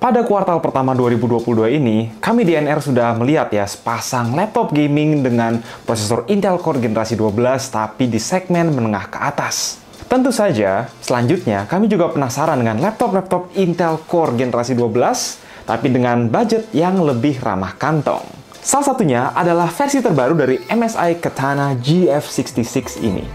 Pada kuartal pertama 2022 ini, kami di NR sudah melihat ya sepasang laptop gaming dengan prosesor Intel Core generasi 12 tapi di segmen menengah ke atas. Tentu saja, selanjutnya kami juga penasaran dengan laptop-laptop Intel Core generasi 12 tapi dengan budget yang lebih ramah kantong. Salah satunya adalah versi terbaru dari MSI Katana GF66 ini.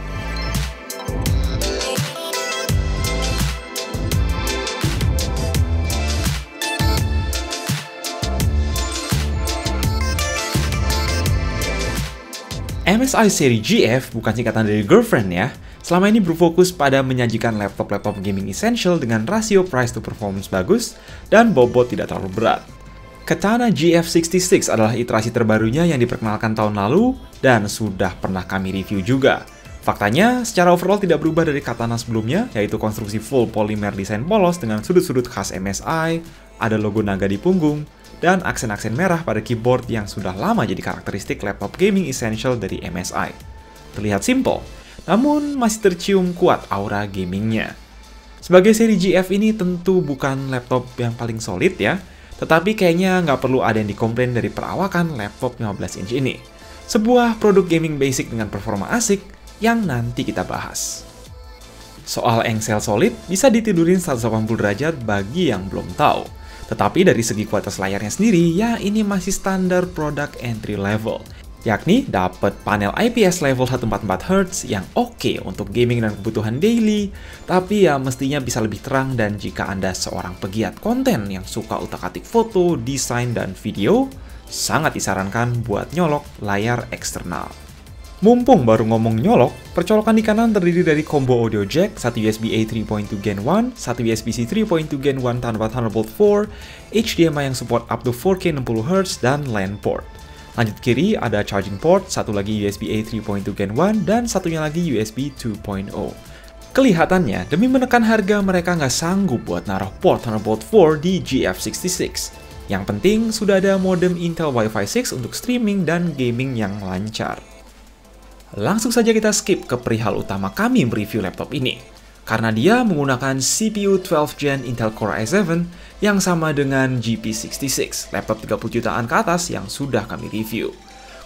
MSI seri GF bukan singkatan dari girlfriend ya. Selama ini berfokus pada menyajikan laptop-laptop gaming essential dengan rasio price to performance bagus dan bobot tidak terlalu berat. Katana GF66 adalah iterasi terbarunya yang diperkenalkan tahun lalu dan sudah pernah kami review juga. Faktanya, secara overall tidak berubah dari Katana sebelumnya, yaitu konstruksi full polymer desain polos dengan sudut-sudut khas MSI, ada logo naga di punggung, dan aksen-aksen merah pada keyboard yang sudah lama jadi karakteristik laptop gaming essential dari MSI. Terlihat simple, namun masih tercium kuat aura gamingnya. Sebagai seri GF ini tentu bukan laptop yang paling solid ya, tetapi kayaknya nggak perlu ada yang dikomplain dari perawakan laptop 15 inch ini. Sebuah produk gaming basic dengan performa asik yang nanti kita bahas. Soal engsel solid bisa ditidurin 180 derajat bagi yang belum tahu. Tetapi dari segi kualitas layarnya sendiri, ya ini masih standar produk entry level. Yakni dapat panel IPS level 144Hz yang oke untuk gaming dan kebutuhan daily, tapi ya mestinya bisa lebih terang dan jika Anda seorang pegiat konten yang suka utak-atik foto, desain, dan video, sangat disarankan buat nyolok layar eksternal. Mumpung baru ngomong nyolok, percolokan di kanan terdiri dari combo audio jack, satu USB-A 3.2 Gen 1, satu USB-C 3.2 Gen 1 tanpa Thunderbolt 4, HDMI yang support up to 4K 60Hz, dan LAN port. Lanjut kiri ada charging port, satu lagi USB-A 3.2 Gen 1, dan satunya lagi USB 2.0. Kelihatannya, demi menekan harga mereka nggak sanggup buat naruh port Thunderbolt 4 di GF66. Yang penting, sudah ada modem Intel Wi-Fi 6 untuk streaming dan gaming yang lancar. Langsung saja kita skip ke perihal utama kami mereview laptop ini. Karena dia menggunakan CPU 12 Gen Intel Core i7 yang sama dengan GP66, laptop 30 jutaan ke atas yang sudah kami review.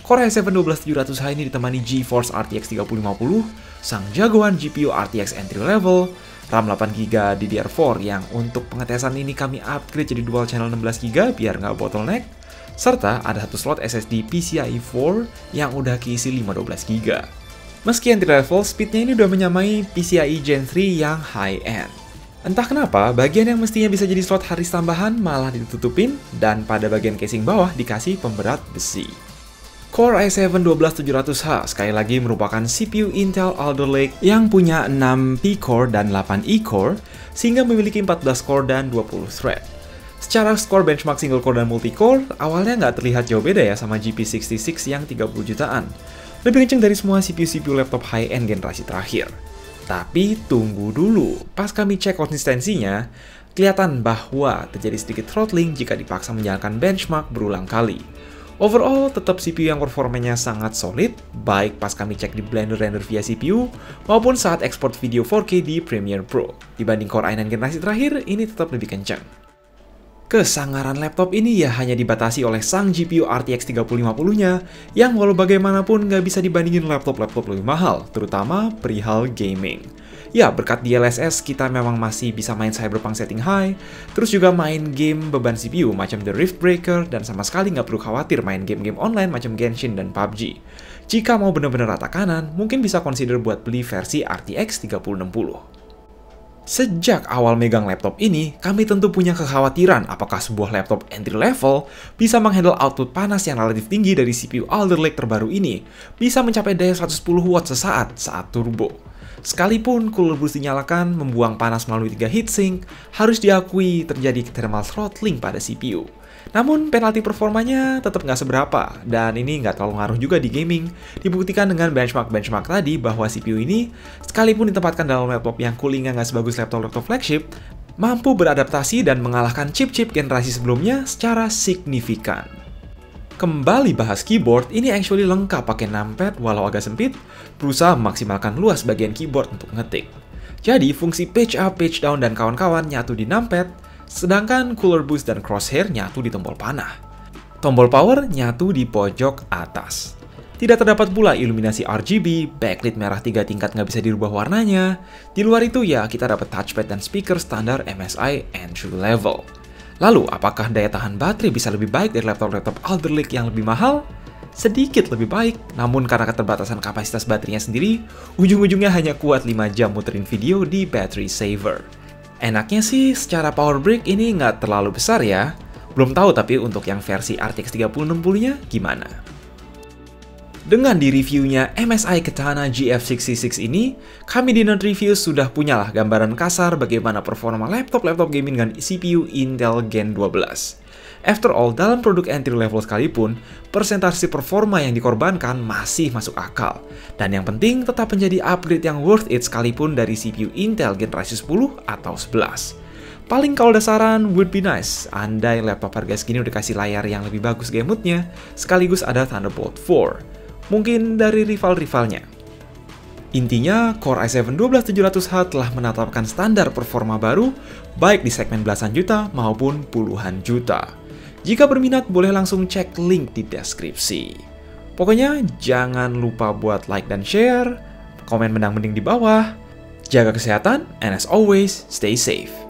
Core i7 12700H ini ditemani GeForce RTX 3050, sang jagoan GPU RTX entry level, RAM 8GB DDR4 yang untuk pengetesan ini kami upgrade jadi dual channel 16GB biar nggak bottleneck, serta ada satu slot SSD PCIe 4 yang udah keisi 512GB. Meski entry level, speednya ini udah menyamai PCIe Gen 3 yang high-end. Entah kenapa, bagian yang mestinya bisa jadi slot hard disk tambahan malah ditutupin, dan pada bagian casing bawah dikasih pemberat besi. Core i7 12700H sekali lagi merupakan CPU Intel Alder Lake yang punya 6 P-core dan 8 E-core, sehingga memiliki 14 core dan 20 thread. Secara skor benchmark single core dan multi-core, awalnya nggak terlihat jauh beda ya sama GP66 yang 30 jutaan. Lebih kenceng dari semua CPU laptop high-end generasi terakhir. Tapi tunggu dulu, pas kami cek konsistensinya, kelihatan bahwa terjadi sedikit throttling jika dipaksa menjalankan benchmark berulang kali. Overall, tetap CPU yang performanya sangat solid, baik pas kami cek di Blender render via CPU, maupun saat ekspor video 4K di Premiere Pro. Dibanding Core i9 generasi terakhir, ini tetap lebih kencang. Kesangaran laptop ini ya hanya dibatasi oleh sang GPU RTX 3050-nya, yang walau bagaimanapun nggak bisa dibandingin laptop-laptop lebih mahal, terutama perihal gaming. Ya, berkat DLSS kita memang masih bisa main Cyberpunk setting high, terus juga main game beban CPU macam The Rift Breaker, dan sama sekali nggak perlu khawatir main game-game online macam Genshin dan PUBG. Jika mau bener-bener rata kanan, mungkin bisa consider buat beli versi RTX 3060. Sejak awal megang laptop ini, kami tentu punya kekhawatiran apakah sebuah laptop entry level bisa menghandle output panas yang relatif tinggi dari CPU Alder Lake terbaru ini, bisa mencapai daya 110 watt sesaat saat turbo. Sekalipun cooler boost dinyalakan, membuang panas melalui 3 heatsink, harus diakui terjadi thermal throttling pada CPU. Namun, penalti performanya tetap nggak seberapa, dan ini nggak terlalu ngaruh juga di gaming. Dibuktikan dengan benchmark tadi bahwa CPU ini, sekalipun ditempatkan dalam laptop yang coolingnya nggak sebagus laptop-laptop flagship, mampu beradaptasi dan mengalahkan chip-chip generasi sebelumnya secara signifikan. Kembali bahas keyboard, ini actually lengkap pakai numpad walau agak sempit, berusaha memaksimalkan luas bagian keyboard untuk ngetik. Jadi, fungsi page up, page down, dan kawan-kawan nyatu di numpad, Sedangkan Cooler Boost dan Crosshair nyatu di tombol panah. Tombol power nyatu di pojok atas. Tidak terdapat pula iluminasi RGB, backlit merah 3 tingkat nggak bisa dirubah warnanya. Di luar itu ya kita dapat touchpad dan speaker standar MSI entry level. Lalu, apakah daya tahan baterai bisa lebih baik dari laptop-laptop Alder Lake yang lebih mahal? Sedikit lebih baik, namun karena keterbatasan kapasitas baterainya sendiri, ujung-ujungnya hanya kuat 5 jam muterin video di battery saver. Enaknya sih, secara power brick ini nggak terlalu besar ya. Belum tahu tapi untuk yang versi RTX 3060-nya gimana? Dengan di reviewnya MSI Katana GF66 ini, kami di Nerd Reviews sudah punyalah gambaran kasar bagaimana performa laptop-laptop gaming dengan CPU Intel Gen 12. After all, dalam produk entry level sekalipun, persentase performa yang dikorbankan masih masuk akal. Dan yang penting tetap menjadi upgrade yang worth it sekalipun dari CPU Intel generasi 10 atau 11. Paling kalau ada saran, would be nice, andai laptop harga segini udah kasih layar yang lebih bagus gamutnya, sekaligus ada Thunderbolt 4. Mungkin dari rival-rivalnya. Intinya, Core i7 12700H telah menetapkan standar performa baru, baik di segmen belasan juta maupun puluhan juta. Jika berminat, boleh langsung cek link di deskripsi. Pokoknya, jangan lupa buat like dan share, komen mendang-mending di bawah, jaga kesehatan, and as always, stay safe.